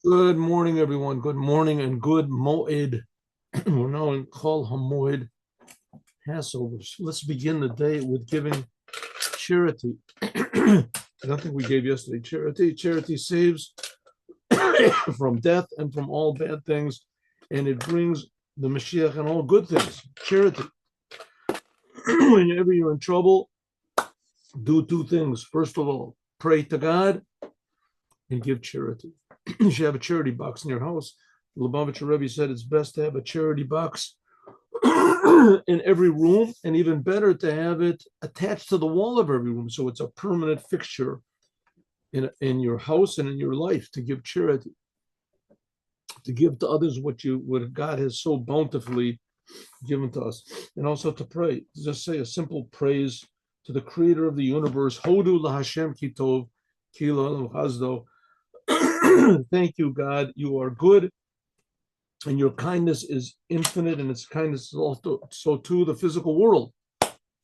Good morning, everyone. Good morning and good Moed. We're now in Chol HaMoed Passover. So let's begin the day with giving charity. I don't think we gave yesterday charity. Charity saves from death and from all bad things, and it brings the Mashiach and all good things. Charity. Whenever you're in trouble, do two things. First of all, pray to God and give charity. You should have a charity box in your house. Lubavitcher Rebbe said it's best to have a charity box in every room, and even better to have it attached to the wall of every room, so it's a permanent fixture in your house and in your life, to give charity, to give to others what God has so bountifully given to us, and also to pray. Just say a simple praise to the Creator of the universe. Hodu laHashem kitov, kilo hazdo. Thank you, God. You are good, and your kindness is infinite, and its kindness is also so to the physical world.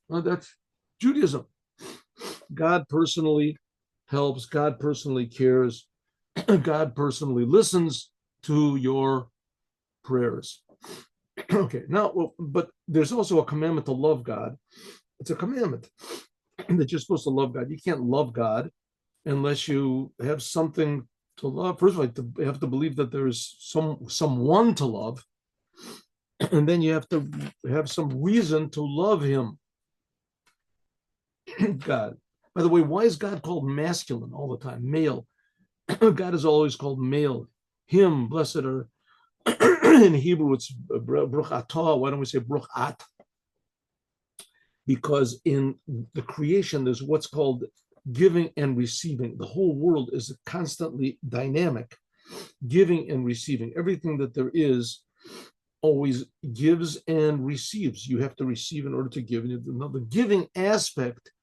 That's Judaism. God personally helps. God personally cares. God personally listens to your prayers. Okay, now, but there's also a commandment to love God. It's a commandment that you're supposed to love God. You can't love God unless you have something to love. First of all, you have to believe that there is someone to love, and then you have to have some reason to love him. God. By the way, why is God called masculine all the time? Male. God is always called male. Him, blessed are. In Hebrew, it's bruch atah. Why don't we say bruch at? Because in the creation, there's what's called giving and receiving. The whole world is constantly dynamic, giving and receiving. Everything that there is always gives and receives. You have to receive in order to give. And the giving aspect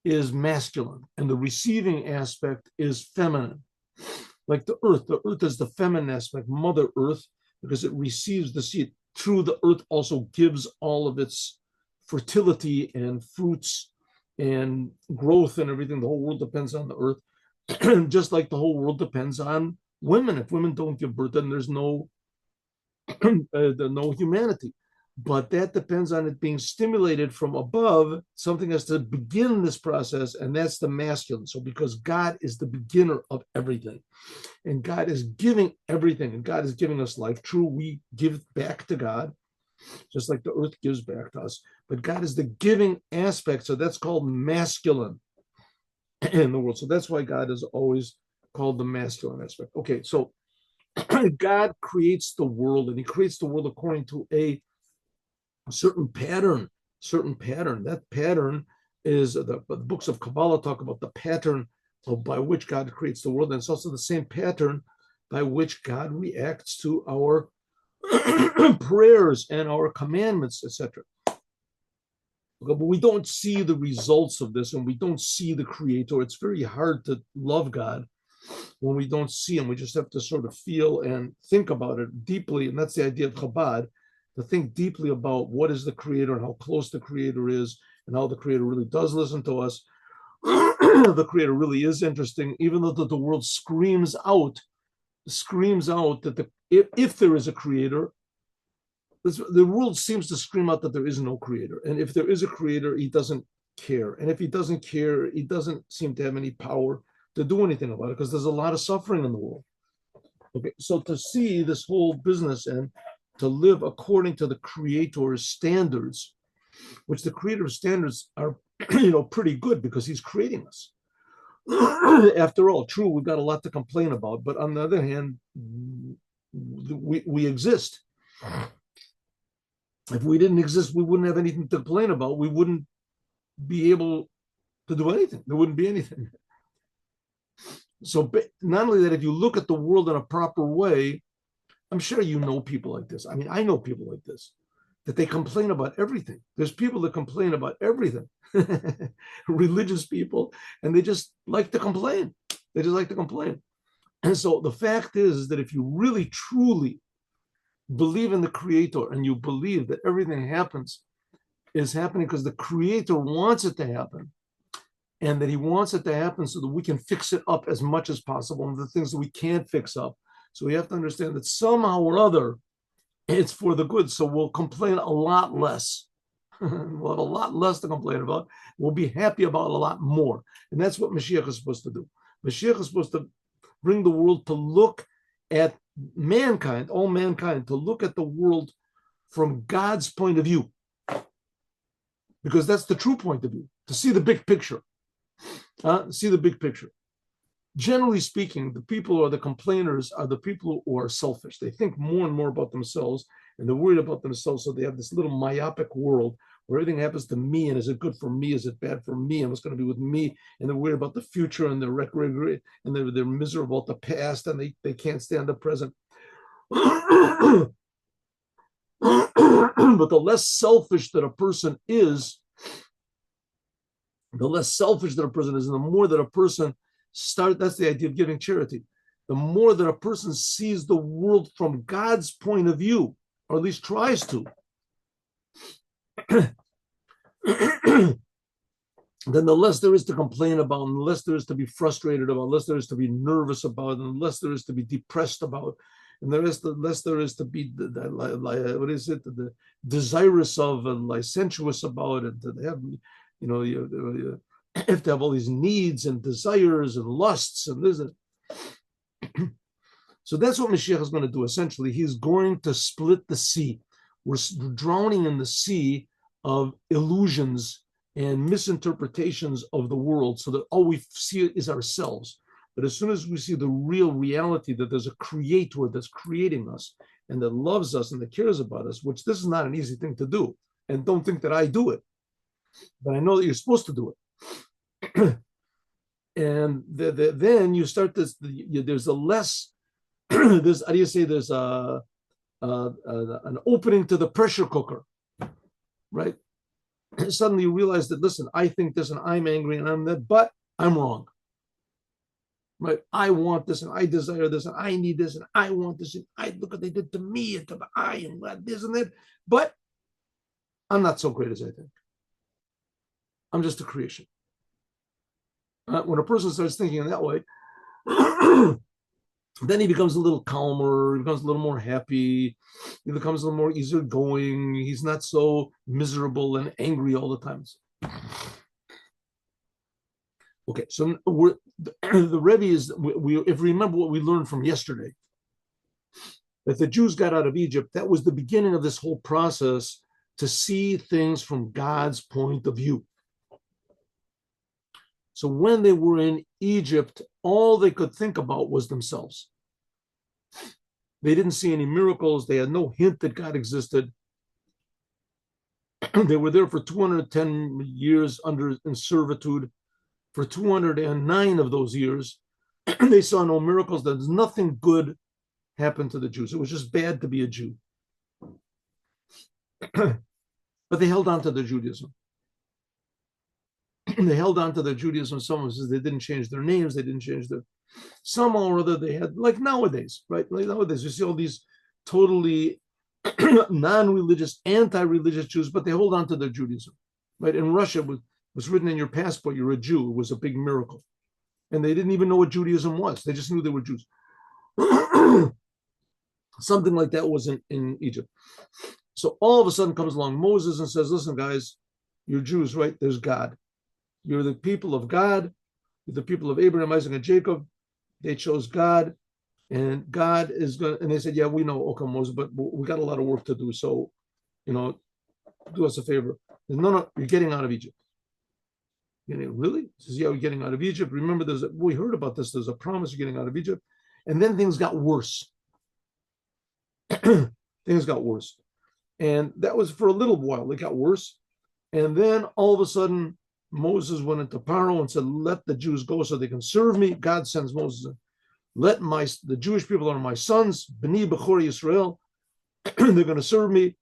is masculine, and the receiving aspect is feminine. Like the earth is the feminine aspect, Mother Earth, because it receives the seed. Through the earth also gives all of its fertility and fruits and growth and everything. The whole world depends on the earth, just like the whole world depends on women. If women don't give birth, then there's no no humanity. But that depends on it being stimulated from above. Something has to begin this process, and that's the masculine. So because God is the beginner of everything, and God is giving everything, and God is giving us life. True, we give back to God, just like the earth gives back to us. But God is the giving aspect, so that's called masculine in the world. So that's why God is always called the masculine aspect. Okay, so God creates the world, and he creates the world according to a certain pattern. That pattern is the books of Kabbalah talk about the pattern by which God creates the world, and it's also the same pattern by which God reacts to our prayers and our commandments, etc. But we don't see the results of this, and we don't see the Creator. It's very hard to love God when we don't see him. We just have to sort of feel and think about it deeply, and that's the idea of Chabad, to think deeply about what is the Creator and how close the Creator is, and how the Creator really does listen to us. The Creator really is interesting, even though the world screams out that if there is a Creator, the world seems to scream out that there is no Creator, and if there is a Creator, he doesn't care, and if he doesn't care, he doesn't seem to have any power to do anything about it, because there's a lot of suffering in the world. Okay, so to see this whole business and to live according to the Creator's standards, which the Creator's standards are, pretty good, because he's creating us. After all, true, we've got a lot to complain about, but on the other hand, we exist. If we didn't exist, we wouldn't have anything to complain about. We wouldn't be able to do anything. There wouldn't be anything. So not only that, if you look at the world in a proper way, I'm sure you know people like this. I mean, I know people like this, that they complain about everything. There's people that complain about everything, religious people, and they just like to complain. They just like to complain. And so the fact is that if you really, truly believe in the Creator, and you believe that everything is happening because the Creator wants it to happen, and that he wants it to happen so that we can fix it up as much as possible, and the things that we can't fix up, So we have to understand that somehow or other, it's for the good. So we'll complain a lot less. We'll have a lot less to complain about. We'll be happy about a lot more. And that's what Mashiach is supposed to do. Mashiach is supposed to bring the world to look at mankind, all mankind, to look at the world from God's point of view. Because that's the true point of view, to see the big picture. See the big picture. Generally speaking, the people who are the complainers are the people who are selfish. They think more and more about themselves, and they're worried about themselves. So they have this little myopic world where everything happens to me, and is it good for me? Is it bad for me? And what's going to be with me? And they're worried about the future, and they're miserable about the past, and they can't stand the present. But the less selfish that a person is, and the more that a person that's the idea of giving charity. The more that a person sees the world from God's point of view, or at least tries to, then the less there is to complain about, and the less there is to be frustrated about, the less there is to be nervous about, and the less there is to be depressed about, and the less there is to be the desirous of and licentious about, and to have, you have to have all these needs and desires and lusts and this. So that's what Mashiach is going to do. Essentially, he's going to split the sea. We're drowning in the sea of illusions and misinterpretations of the world, so that all we see is ourselves. But as soon as we see the real reality that there's a creator that's creating us and that loves us and that cares about us, which this is not an easy thing to do, and don't think that I do it, but I know that you're supposed to do it. And then you start this. There's a less. There's, how do you say? There's an opening to the pressure cooker, right? And suddenly you realize that, listen, I think this, and I'm angry, and I'm that, but I'm wrong, right? I want this, and I desire this, and I need this, and I want this, and I look what they did to me, and to I, and this and that, but I'm not so great as I think. I'm just a creation. When a person starts thinking in that way, then he becomes a little calmer, he becomes a little more happy, he becomes a little more easygoing, he's not so miserable and angry all the time. Okay, so the Rebbe is, if we remember what we learned from yesterday, that the Jews got out of Egypt, that was the beginning of this whole process to see things from God's point of view. So when they were in Egypt, all they could think about was themselves. They didn't see any miracles. They had no hint that God existed. They were there for 210 years in servitude. For 209 of those years, they saw no miracles. There's nothing good happened to the Jews. It was just bad to be a Jew. But they held on to their Judaism. They held on to their Judaism. Someone says they didn't change their names. They didn't change their, somehow or other they had, like nowadays, right? Like nowadays, you see all these totally non-religious, anti-religious Jews, but they hold on to their Judaism, right? In Russia, it was written in your passport, you're a Jew. It was a big miracle. And they didn't even know what Judaism was. They just knew they were Jews. Something like that was in Egypt. So all of a sudden comes along Moses and says, listen, guys, you're Jews, right? There's God. You're the people of God. You're the people of Abraham, Isaac, and Jacob. They chose God, and God is going to, and they said, yeah, we know, okay, Moses, but we got a lot of work to do. So, do us a favor. No, you're getting out of Egypt. Really? He says, yeah, we're getting out of Egypt. Remember, we heard about this. There's a promise you're getting out of Egypt. And then things got worse. Things got worse. And that was for a little while. They got worse. And then all of a sudden, Moses went into Paro and said, let the Jews go so they can serve me. God sends Moses, the Jewish people are my sons, B'ni B'chor Yisrael. They're going to serve me.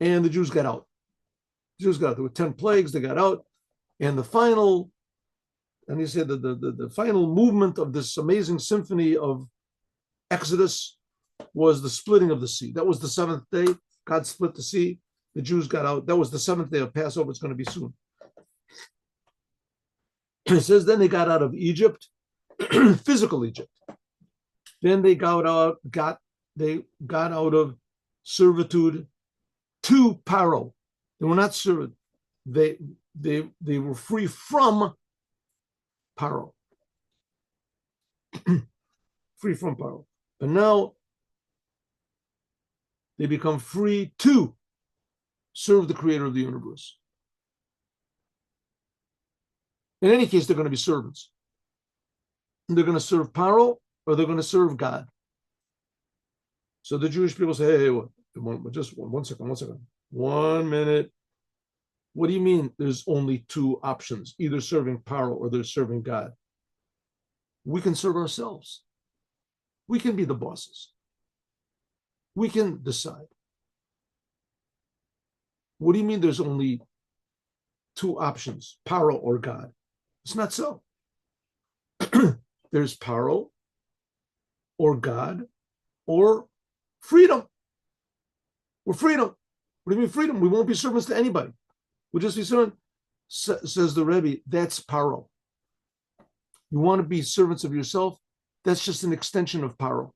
And the Jews got out. There were 10 plagues. They got out. And the final, and he said that the final movement of this amazing symphony of Exodus was the splitting of the sea. That was the seventh day. God split the sea. The Jews got out. That was the seventh day of Passover. It's going to be soon. It says then they got out of Egypt, physical Egypt. Then they got out of servitude to Paro. They were not served. They were free from Paro. Free from Paro. But now they become free to serve the creator of the universe. In any case, they're going to be servants. They're going to serve Paro or they're going to serve God. So the Jewish people say, hey, just one second. 1 minute. What do you mean there's only two options, either serving Paro or they're serving God? We can serve ourselves. We can be the bosses. We can decide. What do you mean there's only two options, Paro or God? It's not so. There's Paro or God or freedom. We're freedom. What do you mean freedom? We won't be servants to anybody. We'll just be servants, says the Rebbe. That's Paro. You want to be servants of yourself? That's just an extension of Paro.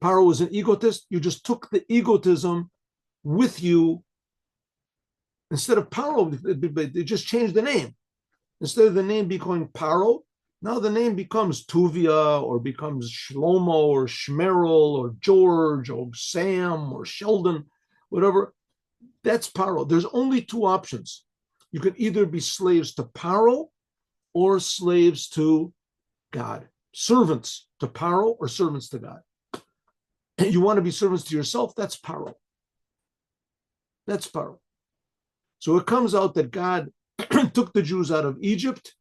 Paro is an egotist. You just took the egotism with you. Instead of Paro, they just changed the name. Instead of the name becoming Paro, now the name becomes Tuvia or becomes Shlomo or Shmerel or George or Sam or Sheldon, whatever. That's Paro. There's only two options. You can either be slaves to Paro or slaves to God. Servants to Paro or servants to God. And you want to be servants to yourself, that's Paro. That's Paro. So it comes out that God took the Jews out of Egypt.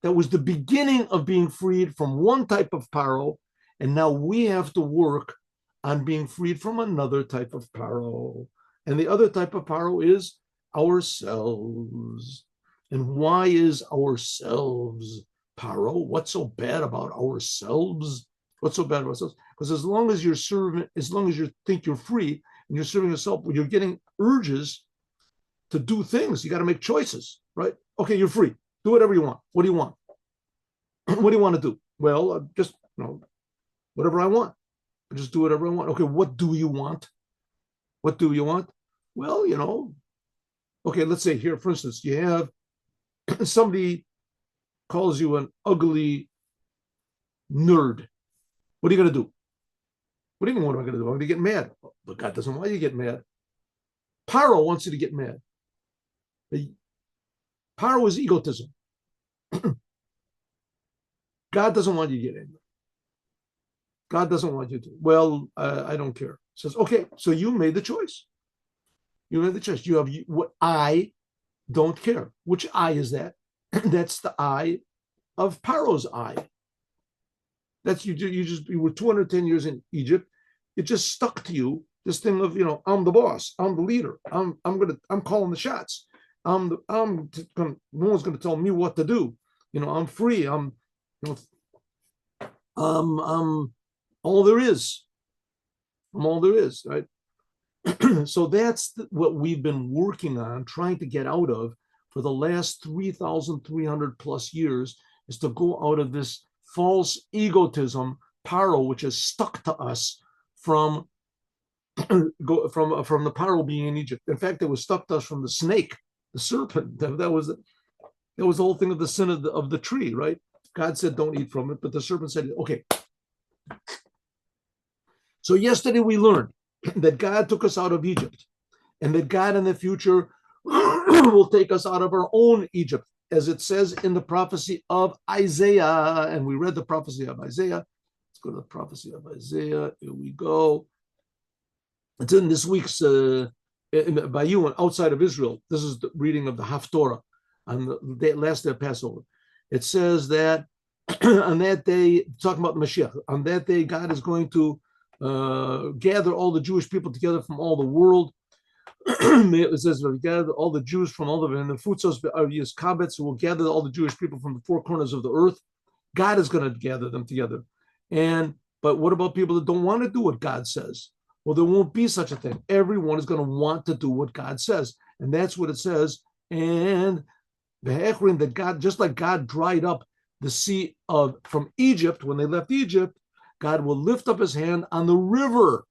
That was the beginning of being freed from one type of Paro. And now we have to work on being freed from another type of Paro. And the other type of Paro is ourselves. And why is ourselves Paro? What's so bad about ourselves? What's so bad about ourselves? Because as long as you think you're free and you're serving yourself, you're getting urges to do things. You got to make choices, right? Okay, you're free. Do whatever you want. What do you want? What do you want to do? Well, just whatever I want. I just do whatever I want. Okay, what do you want? What do you want? Well, okay, let's say here, for instance, you have somebody calls you an ugly nerd. What are you going to do? What do you mean, what am I going to do? I'm going to get mad. But God doesn't want you to get mad. Paro wants you to get mad. Paro is egotism. God doesn't want you to get angry. God doesn't want you to. Well, I don't care. Says, okay, so you made the choice. You made the choice. You have what I don't care. Which I is that? That's the I of Paro's I. That's you were 210 years in Egypt. It just stuck to you. This thing of, I'm the boss. I'm the leader. I'm calling the shots. No one's going to tell me what to do. I'm free. I'm all there is. I'm all there is, right? So that's what we've been working on, trying to get out of for the last 3,300 plus years, is to go out of this false egotism, Paro, which is stuck to us from the Paro being in Egypt. In fact, it was stuck to us from the snake, the serpent. That was the whole thing of the sin of the tree, right? God said, don't eat from it, but the serpent said, okay. So yesterday we learned that God took us out of Egypt and that God in the future will take us out of our own Egypt, as it says in the prophecy of Isaiah. And we read the prophecy of Isaiah. Let's go to the prophecy of Isaiah. Here we go. It's in this week's by you and outside of Israel. This is the reading of the Haftorah on the last day of Passover. It says that on that day, talking about the Moshiach, on that day, God is going to gather all the Jewish people together from all the world. It says, gather all the Jews from all the, and the Futzos Yis Kabetz, who will gather all the Jewish people from the four corners of the earth. God is going to gather them together. But what about people that don't want to do what God says? Well, there won't be such a thing. Everyone is going to want to do what God says. And that's what it says. And the Hechrin, that God, just like God dried up the sea of from Egypt, when they left Egypt, God will lift up his hand on the river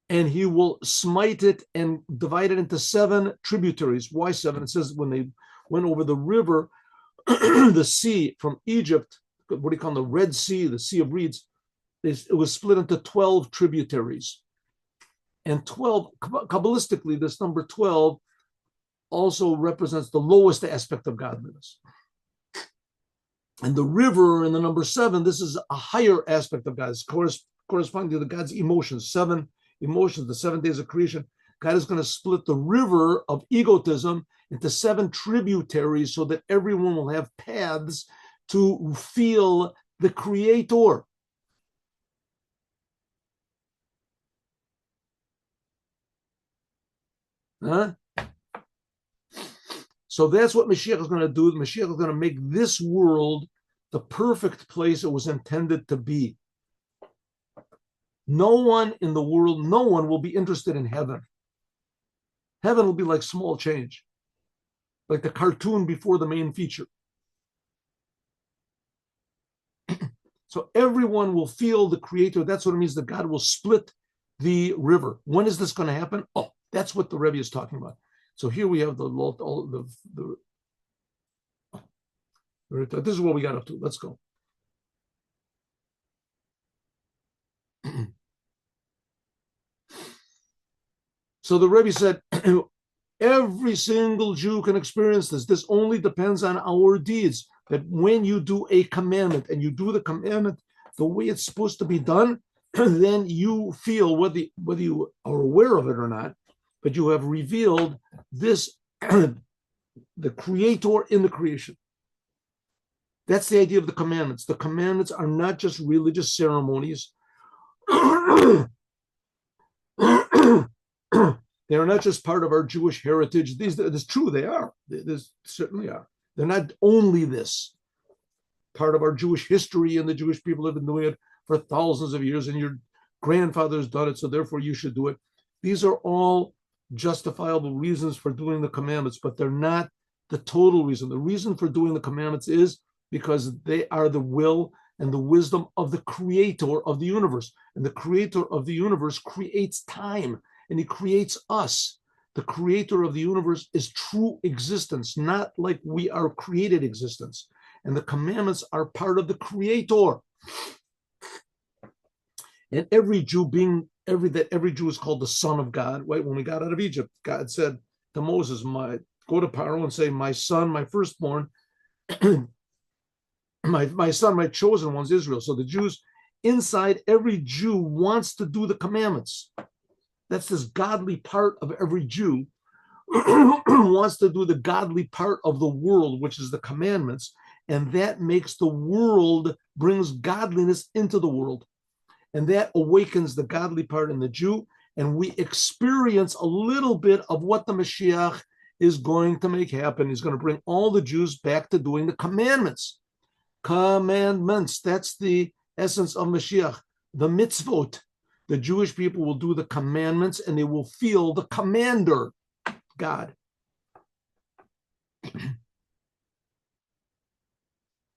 and he will smite it and divide it into 7 tributaries. Why 7? It says when they went over the river, the sea from Egypt, what do you call the Red Sea, the Sea of Reeds, it was split into 12 tributaries. And 12, Kabbalistically, this number 12 also represents the lowest aspect of godliness. And the river in the number 7, this is a higher aspect of God. It's corresponding to God's emotions, 7 emotions, the 7 days of creation. God is going to split the river of egotism into 7 tributaries so that everyone will have paths to feel the Creator. Huh? So that's what Mashiach is going to do. Mashiach is going to make this world the perfect place it was intended to be. No one in the world, no one will be interested in heaven. Heaven will be like small change, like the cartoon before the main feature. So everyone will feel the Creator. That's what it means that God will split the river. When is this going to happen? Oh, that's what the Rebbe is talking about. So here we have this is what we got up to. Let's go. So the Rebbe said, every single Jew can experience this. This only depends on our deeds. That when you do a commandment and you do the commandment the way it's supposed to be done, then you feel, whether you are aware of it or not, but you have revealed this, the Creator in the creation. That's the idea of the commandments. The commandments are not just religious ceremonies. They are not just part of our Jewish heritage. It's true, they are. They certainly are. They're not only this. Part of our Jewish history, and the Jewish people have been doing it for thousands of years, and your grandfather's done it, so therefore you should do it. These are all justifiable reasons for doing the commandments, but they're not the total reason. The reason for doing the commandments is because they are the will and the wisdom of the Creator of the universe. And the Creator of the universe creates time, and he creates us. The Creator of the universe is true existence, not like we are created existence. And the commandments are part of the Creator. And every Jew every Jew is called the son of God. Right? When we got out of Egypt, God said to Moses, go to Paro and say, my son, my firstborn, my son, my chosen one's Israel. So the Jews, inside every Jew wants to do the commandments. That's this godly part of every Jew wants to do the godly part of the world, which is the commandments. And that makes the world, brings godliness into the world. And that awakens the godly part in the Jew. And we experience a little bit of what the Mashiach is going to make happen. He's going to bring all the Jews back to doing the commandments. Commandments. That's the essence of Mashiach. The mitzvot. The Jewish people will do the commandments and they will feel the commander, God.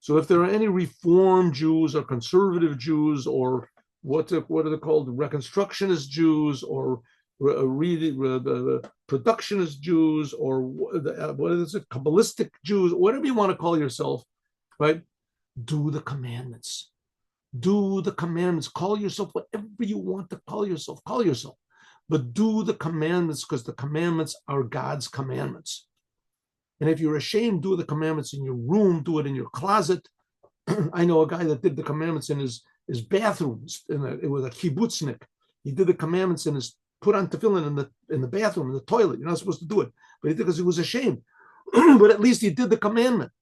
So if there are any Reform Jews or conservative Jews or what are they called, Reconstructionist Jews or productionist Jews or what is it, Kabbalistic Jews, whatever you want to call yourself, right? Do the commandments. Do the commandments. Call yourself whatever you want to call yourself. Call yourself. But do the commandments because the commandments are God's commandments. And if you're ashamed, do the commandments in your room. Do it in your closet. I know a guy that did the commandments in his bathrooms. It was a kibbutznik. He did the commandments in his, put on tefillin in the bathroom, in the toilet. You're not supposed to do it. But he did because he was ashamed. But at least he did the commandment.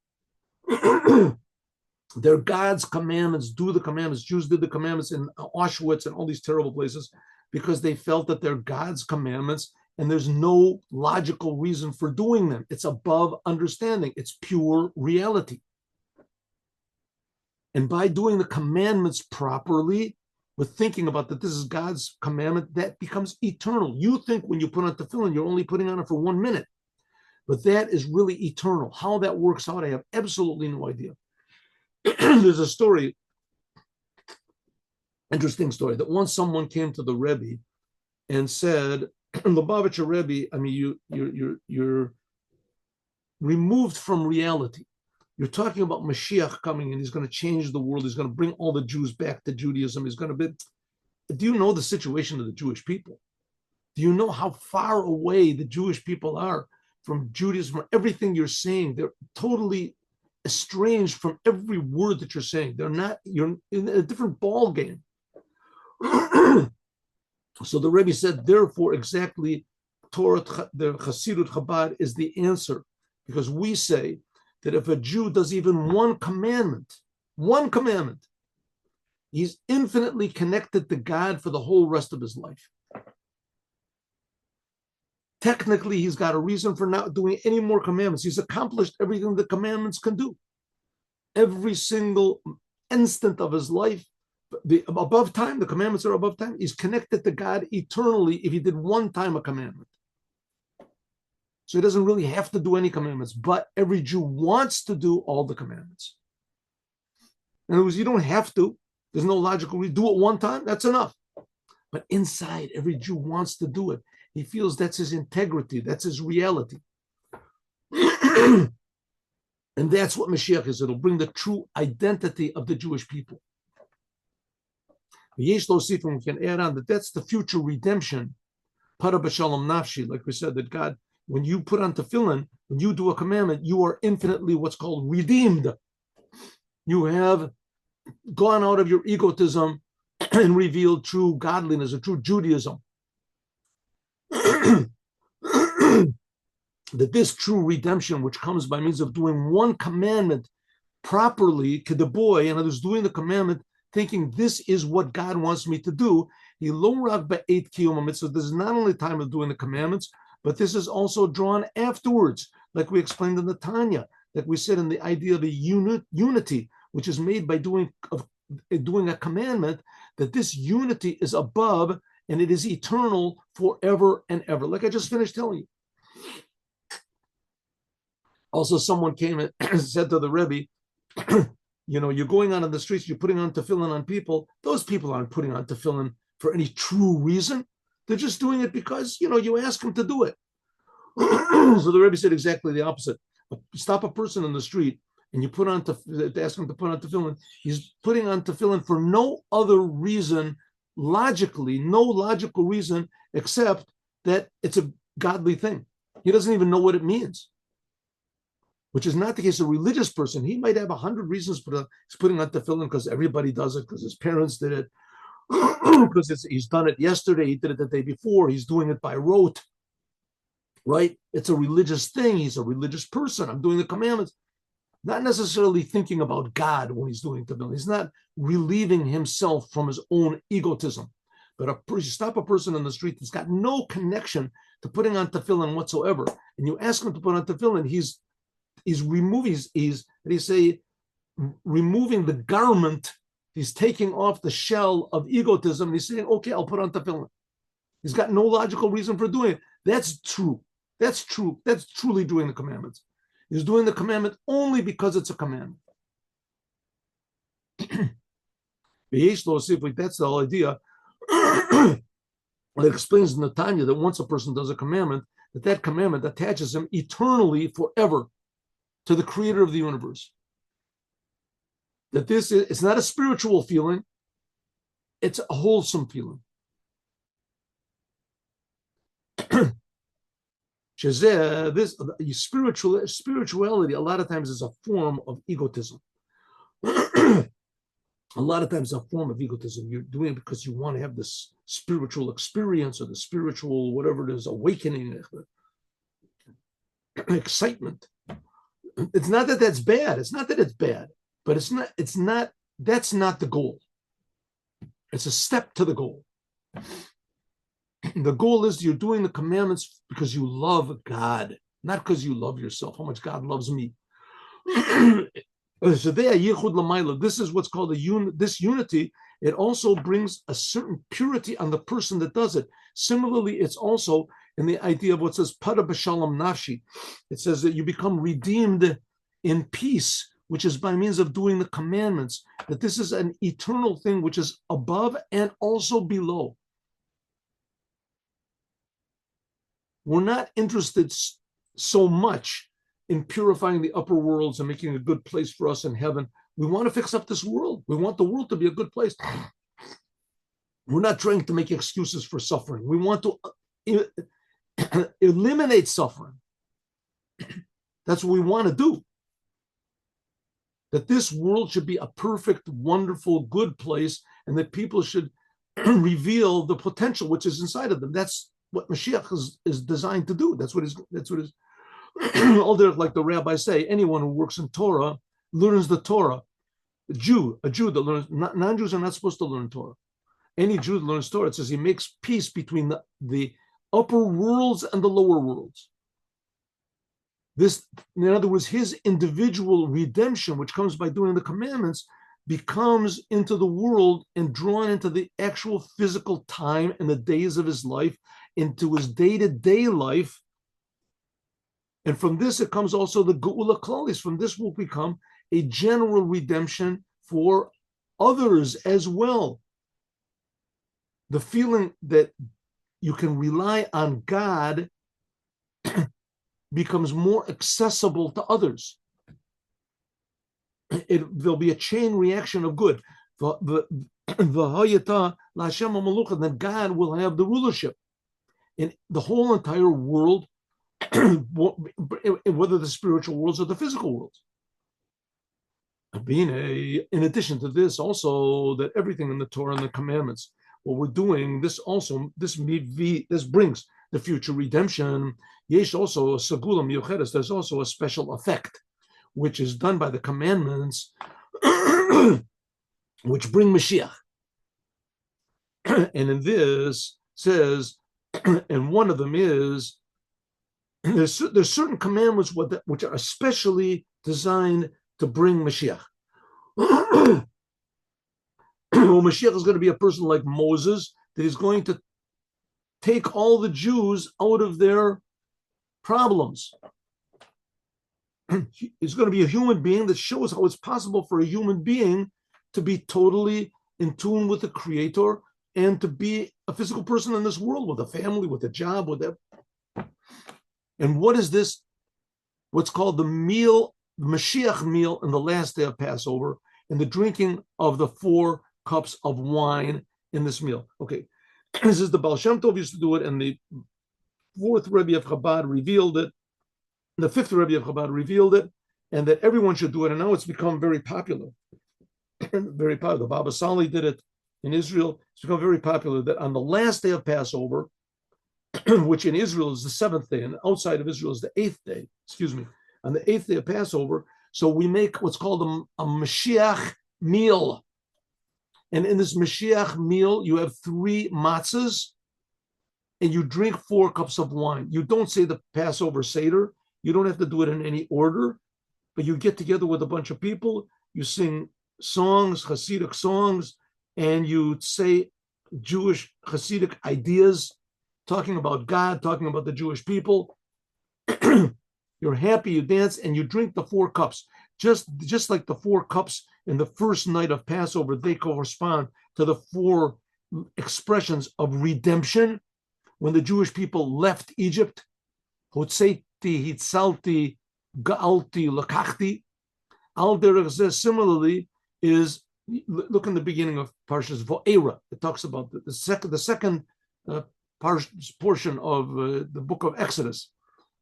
They're God's commandments. Do the commandments. Jews did the commandments in Auschwitz and all these terrible places because they felt that they're God's commandments and there's no logical reason for doing them. It's above understanding. It's pure reality. And by doing the commandments properly, with thinking about that this is God's commandment, that becomes eternal. You think when you put on tefillin, you're only putting on it for 1 minute. But that is really eternal. How that works out, I have absolutely no idea. There's a story, interesting story, that once someone came to the Rebbe and said, Lubavitcher Rebbe, I mean, you're removed from reality. You're talking about Moshiach coming and he's going to change the world. He's going to bring all the Jews back to Judaism. He's going to be. Do you know the situation of the Jewish people? Do you know how far away the Jewish people are from Judaism, from everything you're saying? They're totally estranged from every word that you're saying. They're not, you're in a different ball game. So the Rebbe said, therefore, exactly, Torah, the Hasidut Chabad is the answer, because we say that if a Jew does even one commandment, he's infinitely connected to God for the whole rest of his life. Technically, he's got a reason for not doing any more commandments. He's accomplished everything the commandments can do. Every single instant of his life, above time, the commandments are above time. He's connected to God eternally if he did one time a commandment. So he doesn't really have to do any commandments, but every Jew wants to do all the commandments. In other words, you don't have to. There's no logical reason. Do it one time, that's enough. But inside, every Jew wants to do it. He feels that's his integrity, that's his reality. And that's what Mashiach is. It'll bring the true identity of the Jewish people. We can add on that that's the future redemption. Para b'shalom nafshi, like we said, that God, when you put on tefillin, when you do a commandment, you are infinitely what's called redeemed. You have gone out of your egotism and revealed true godliness or true Judaism. That this true redemption, which comes by means of doing one commandment properly, kedaboy, and others doing the commandment, thinking this is what God wants me to do. So this is not only time of doing the commandments, but this is also drawn afterwards, like we explained in the Tanya, like we said in the idea of a unity, which is made by doing a commandment, that this unity is above and it is eternal forever and ever, like I just finished telling you. Also, someone came and said to the Rebbe, you're going out on the streets, you're putting on tefillin on people. Those people aren't putting on tefillin for any true reason. They're just doing it because, you ask them to do it. So the Rebbe said exactly the opposite. Stop a person in the street and you ask him to put on tefillin. He's putting on tefillin for no other reason, logically, no logical reason, except that it's a godly thing. He doesn't even know what it means, which is not the case of a religious person. He might have 100 reasons for he's putting on tefillin because everybody does it, because his parents did it, because he's done it yesterday, he did it the day before, he's doing it by rote, right? It's a religious thing. He's a religious person. I'm doing the commandments. Not necessarily thinking about God when he's doing tefillin. He's not relieving himself from his own egotism. But you stop a person in the street that's got no connection to putting on tefillin whatsoever, and you ask him to put on tefillin, he's removing, removing the garment. He's taking off the shell of egotism. And he's saying, okay, I'll put on tefillin. He's got no logical reason for doing it. That's true. That's true. That's truly doing the commandments. He's doing the commandment only because it's a commandment. That's the whole idea. It explains in the Tanya that once a person does a commandment, that commandment attaches him eternally forever to the creator of the universe. That it's not a spiritual feeling, it's a wholesome feeling. Spirituality a lot of times is a form of egotism. A lot of times a form of egotism. You're doing it because you want to have this spiritual experience or the spiritual, whatever it is, awakening, excitement. It's not that that's bad. It's not that it's bad, but that's not the goal. It's a step to the goal. The goal is you're doing the commandments because you love God, not because you love yourself, how much God loves me. This is what's called this unity. It also brings a certain purity on the person that does it. Similarly, it's also in the idea of what says para b'shalom nafshi. It says that you become redeemed in peace which is by means of doing the commandments, that this is an eternal thing which is above and also below. We're not interested so much in purifying the upper worlds and making a good place for us in heaven. We want to fix up this world. We want the world to be a good place. We're not trying to make excuses for suffering. We want to eliminate suffering. That's what we want to do. That this world should be a perfect, wonderful, good place, and that people should reveal the potential which is inside of them. That's what Moshiach is designed to do. That's what is. All there, like the rabbis say, anyone who works in Torah learns the Torah. A Jew that learns, non-Jews are not supposed to learn Torah. Any Jew that learns Torah, it says he makes peace between the upper worlds and the lower worlds. This, in other words, his individual redemption, which comes by doing the commandments, becomes into the world and drawn into the actual physical time and the days of his life, into his day-to-day life. And from this, it comes also the Geula Klalis. From this will become a general redemption for others as well. The feeling that you can rely on God becomes more accessible to others. There'll be a chain reaction of good. Then God will have the rulership in the whole entire world, whether the spiritual worlds or the physical worlds. In addition to this, also that everything in the Torah and the commandments, what we're doing, this brings the future redemption. Yesh also a segula miyuchedes. There's also a special effect, which is done by the commandments, which bring Mashiach. And in this says, and one of them is, there's certain commandments which are especially designed to bring Mashiach. Well, Mashiach is going to be a person like Moses, that is going to take all the Jews out of their problems. He's going to be a human being that shows how it's possible for a human being to be totally in tune with the Creator and to be a physical person in this world with a family, with a job, with that. And what is this? What's called the meal, the Mashiach meal in the last day of Passover, and the drinking of the 4 cups of wine in this meal. Okay, this is the Baal Shem Tov used to do it, and the 4th Rebbe of Chabad revealed it. The 5th Rebbe of Chabad revealed it, and that everyone should do it. And now it's become very popular. Very popular. The Baba Sali did it in Israel. It's become very popular that on the last day of Passover, which in Israel is the 7th day, and outside of Israel is the 8th day, on the 8th day of Passover, so we make what's called a Mashiach meal. And in this Mashiach meal, you have 3 matzahs, and you drink 4 cups of wine. You don't say the Passover Seder. You don't have to do it in any order, but you get together with a bunch of people, you sing songs, Hasidic songs, and you say Jewish Hasidic ideas, talking about God, talking about the Jewish people. You're happy, you dance, and you drink the 4 cups. Just like the 4 cups in the first night of Passover, they correspond to the 4 expressions of redemption. When the Jewish people left Egypt, Hotzeiti, Hitzalti, Ga'alti, Lakachti. Al derech similarly is, look in the beginning of Parshas Vo'era. It talks about the second portion of the book of Exodus.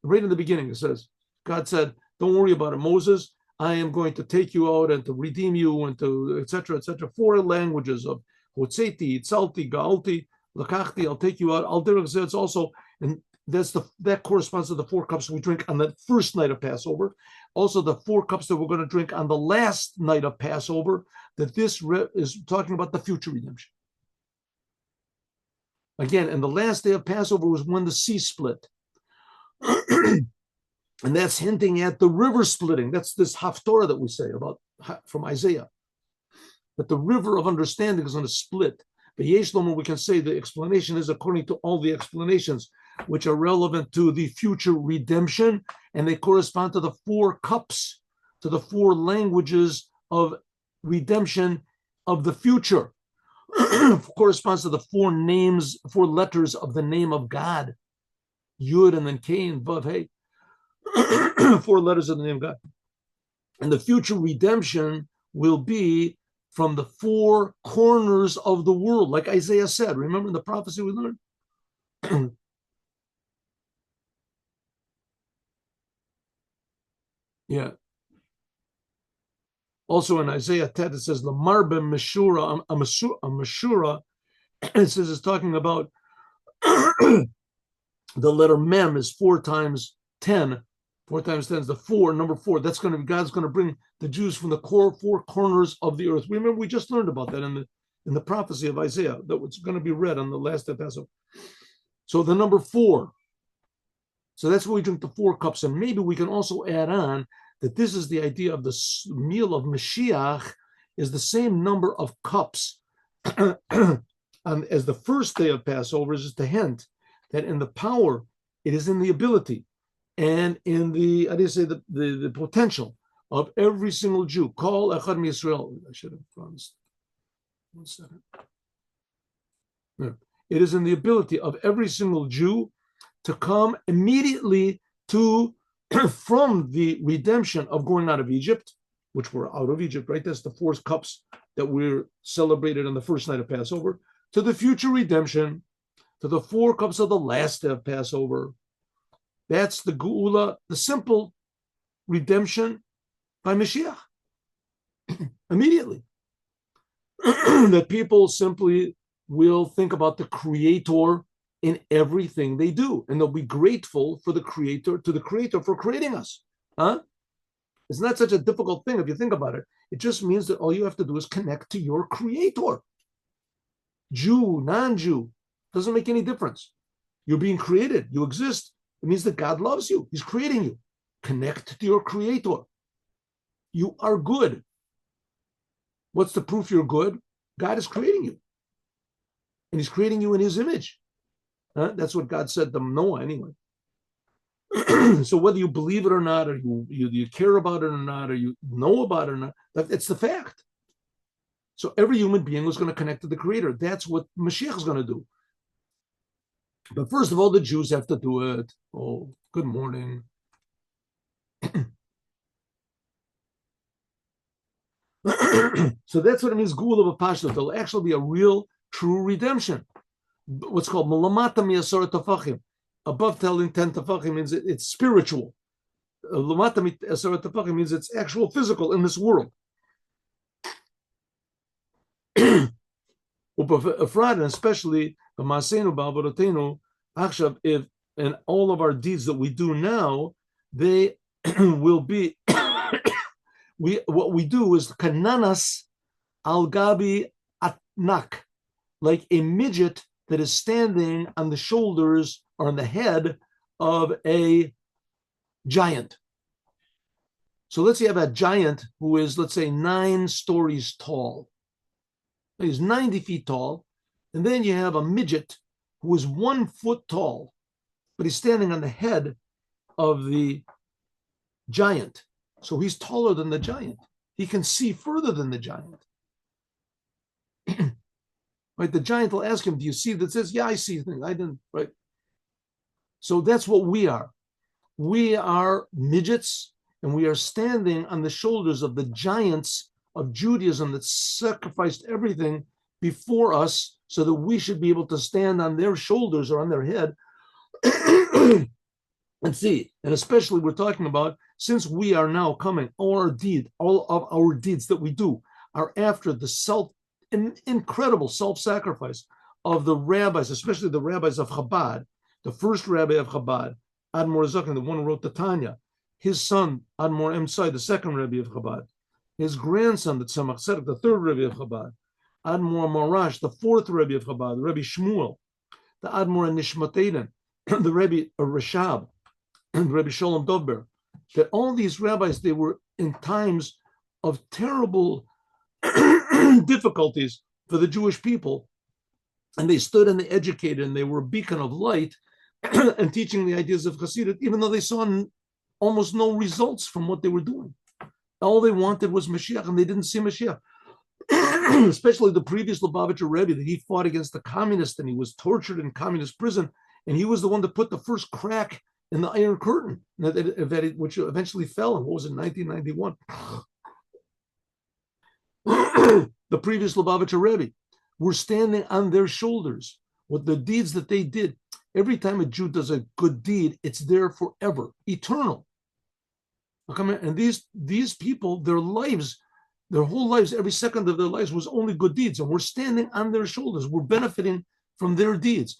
Right in the beginning, it says, God said, don't worry about it, Moses. I am going to take you out and to redeem you and to etc. 4 languages of Hotzeiti, Hitzalti, Ga'alti, Lakachti. I'll take you out. Al derech it's also, and that corresponds to the 4 cups we drink on the first night of Passover. Also, the 4 cups that we're going to drink on the last night of Passover, that this is talking about the future redemption. Again, and the last day of Passover was when the sea split. And that's hinting at the river splitting. That's this haftorah that we say about from Isaiah. That the river of understanding is going to split. But Yesh Lomo, we can say the explanation is according to all the explanations which are relevant to the future redemption, and they correspond to the 4 cups, to the 4 languages of redemption of the future. Corresponds to the 4 names, 4 letters of the name of God. Yud and then Cain, Vav, Hey. 4 letters of the name of God. And the future redemption will be from the 4 corners of the world, like Isaiah said. Remember in the prophecy we learned? Yeah. Also in Isaiah 10, it says, Lamarbe Meshura, a Meshura, it says it's talking about the letter Mem is 4 times 10. 4 times 10 is the 4, number 4. That's going to be, God's going to bring the Jews from the 4 corners of the earth. Remember, we just learned about that in the prophecy of Isaiah that was going to be read on the last day of Passover. So the number 4. So that's where we drink the 4 cups. And maybe we can also add on that this is the idea of the meal of Moshiach is the same number of cups as the first day of Passover, is just a hint that in the power, it is in the ability and in the, how do you say, the potential of every single Jew. Kol Echad Yisrael. I should have promised. 1 second. Yeah. It is in the ability of every single Jew to come immediately to from the redemption of going out of Egypt, which we're out of Egypt, right? That's the 4 cups that we're celebrated on the first night of Passover, to the future redemption, to the 4 cups of the last day of Passover. That's the Geula, the simple redemption by Mashiach. Immediately. That people simply will think about the Creator in everything they do, and they'll be grateful for the Creator, to the Creator for creating us. Huh? It's not such a difficult thing if you think about it. It just means that all you have to do is connect to your Creator. Jew, non-Jew, doesn't make any difference. You're being created. You exist. It means that God loves you. He's creating you. Connect to your Creator. You are good. What's the proof you're good? God is creating you. And He's creating you in His image. That's what God said to Noah anyway. So whether you believe it or not, or you care about it or not, or you know about it or not, it's the fact. So every human being was going to connect to the Creator. That's what Mashiach is going to do. But first of all, the Jews have to do it. Oh, good morning. So that's what it means, Geula b'Pashtus. There'll actually be a real, true redemption. What's called Malamata Miyasor Tafachim. Above telling 10 Tafachim means it's spiritual. Lamata Miyasor Tafachim means it's actual physical in this world. And especially the Masenu Ba'avodotenu, Achshav, if and all of our deeds that we do now, they will be what we do is kananas al gabi atnak, like a midget that is standing on the shoulders or on the head of a giant. So let's say you have a giant who is, let's say, 9 stories tall. He's 90 feet tall. And then you have a midget who is 1 foot tall, but he's standing on the head of the giant. So he's taller than the giant. He can see further than the giant. Right? The giant will ask him, do you see that? Says, yeah, I see things. I didn't, right? So that's what we are. We are midgets, and we are standing on the shoulders of the giants of Judaism that sacrificed everything before us so that we should be able to stand on their shoulders or on their head and see. And especially we're talking about, since we are now coming, all of our deeds that we do are after the incredible self-sacrifice of the rabbis, especially the rabbis of Chabad, the first rabbi of Chabad, Admor Zaken, the one who wrote the Tanya, his son, Admor Emsai, the second rabbi of Chabad, his grandson, the Tzemach Tzedek, the third rabbi of Chabad, Admor Marash, the fourth rabbi of Chabad, Rabbi Shmuel, the Admor Nishmat Eden, the Rabbi Rashab, and Rabbi Sholem Dovber, that all these rabbis, they were in times of terrible difficulties for the Jewish people, and they stood and they educated, and they were a beacon of light and teaching the ideas of Chassidut, even though they saw almost no results from what they were doing. All they wanted was Mashiach, and they didn't see Mashiach. Especially the previous Lubavitcher Rebbe, that he fought against the communists, and he was tortured in communist prison, and he was the one that put the first crack in the Iron Curtain, which eventually fell in, what was it, 1991. The previous Lubavitcher Rebbe were standing on their shoulders with the deeds that they did. Every time a Jew does a good deed, it's there forever, eternal. And these people, their lives, their whole lives, every second of their lives was only good deeds, and we're standing on their shoulders. We're benefiting from their deeds.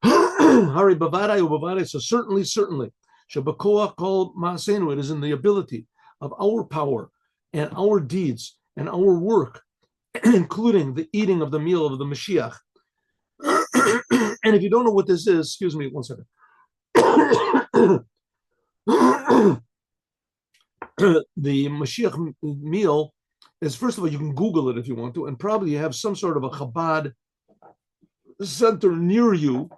Hari bavadai ubavadai. So certainly, Shabakoa called Maasenu. It is in the ability of our power and our deeds and our work, including the eating of the meal of the Mashiach. And if you don't know what this is, excuse me 1 second. The Mashiach meal is, first of all, you can Google it if you want to, and probably you have some sort of a Chabad center near you,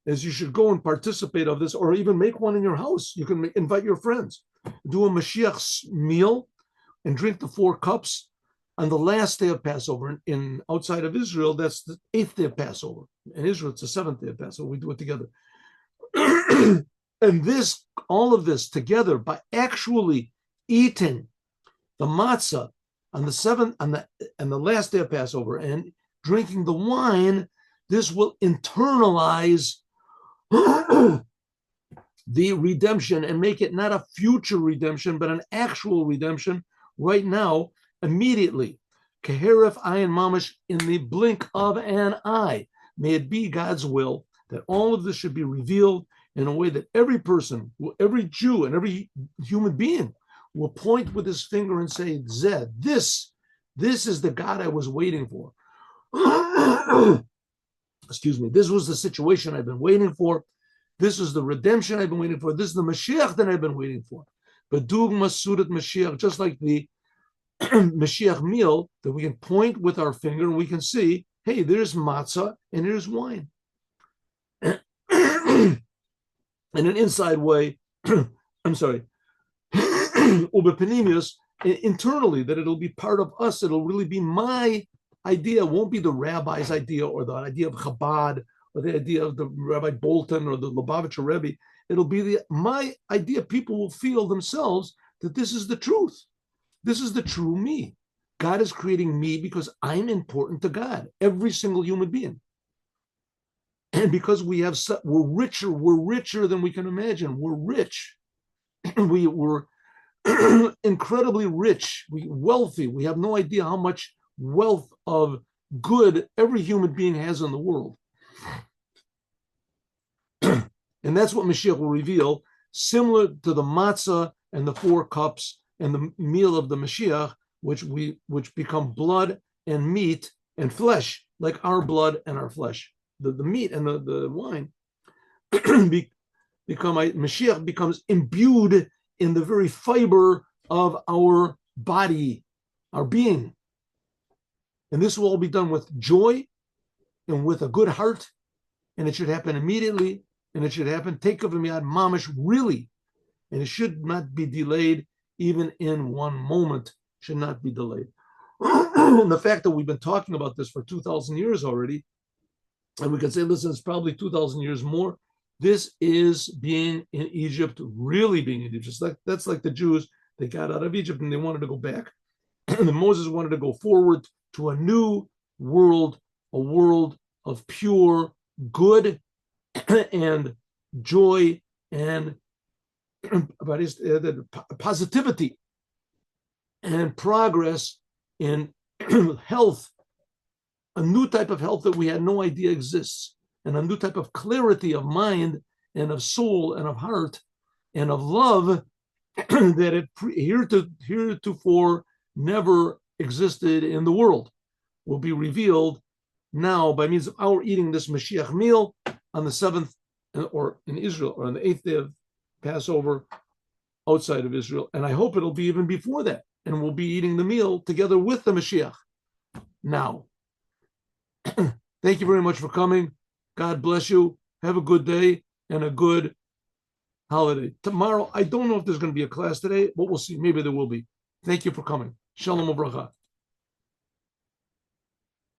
as you should go and participate of this, or even make one in your house. You can invite your friends, do a Mashiach meal, and drink the 4 cups on the last day of Passover. In outside of Israel, that's the 8th day of Passover. In Israel, it's the 7th day of Passover. We do it together. And this, all of this together, by actually eating the matzah on the 7th and the last day of Passover, and drinking the wine, this will internalize the redemption and make it not a future redemption, but an actual redemption right now, immediately. Keheref ayin mamash, in the blink of an eye. May it be God's will that all of this should be revealed in a way that every person, every Jew, and every human being will point with his finger and say, Zed, this is the God I was waiting for. Excuse me. This was the situation I've been waiting for. This is the redemption I've been waiting for. This is the Mashiach that I've been waiting for. But Dugma Sudat Mashiach, just like the Mashiach meal, that we can point with our finger and we can see, hey, there's matzah and there's wine. In an inside way, I'm sorry, Ubepanemius, internally, that it'll be part of us. It'll really be my idea. It won't be the rabbi's idea or the idea of Chabad or the idea of the Rabbi Bolton or the Lubavitcher Rebbe. It'll be my idea. People will feel themselves that this is the truth. This is the true me. God is creating me because I'm important to God, every single human being. And because we're richer than we can imagine. We're rich. We're incredibly rich, wealthy. We have no idea how much wealth of good every human being has in the world. And that's what Mashiach will reveal, similar to the matzah and the 4 cups and the meal of the Mashiach, which become blood and meat and flesh, like our blood and our flesh. The meat and the wine Mashiach becomes imbued in the very fiber of our body, our being. And this will all be done with joy and with a good heart, and it should happen immediately, and it should happen, take of miyad mamish, really, and it should not be delayed, even in 1 moment, should not be delayed. And the fact that we've been talking about this for 2,000 years already, and we can say, listen, it's probably 2,000 years more. This is being in Egypt, really being in Egypt. That's like the Jews, they got out of Egypt and they wanted to go back. And Moses wanted to go forward to a new world, a world of pure good and joy and positivity and progress in health, a new type of health that we had no idea exists, and a new type of clarity of mind and of soul and of heart and of love that it heretofore never existed in the world, will be revealed now by means of our eating this Mashiach meal on the 7th, or in Israel, or on the 8th day of Passover outside of Israel. And I hope it'll be even before that, and we'll be eating the meal together with the Mashiach now. Thank you very much for coming. God bless you. Have a good day and a good holiday. Tomorrow, I don't know if there's going to be a class today, but we'll see. Maybe there will be. Thank you for coming. Shalom ubracha.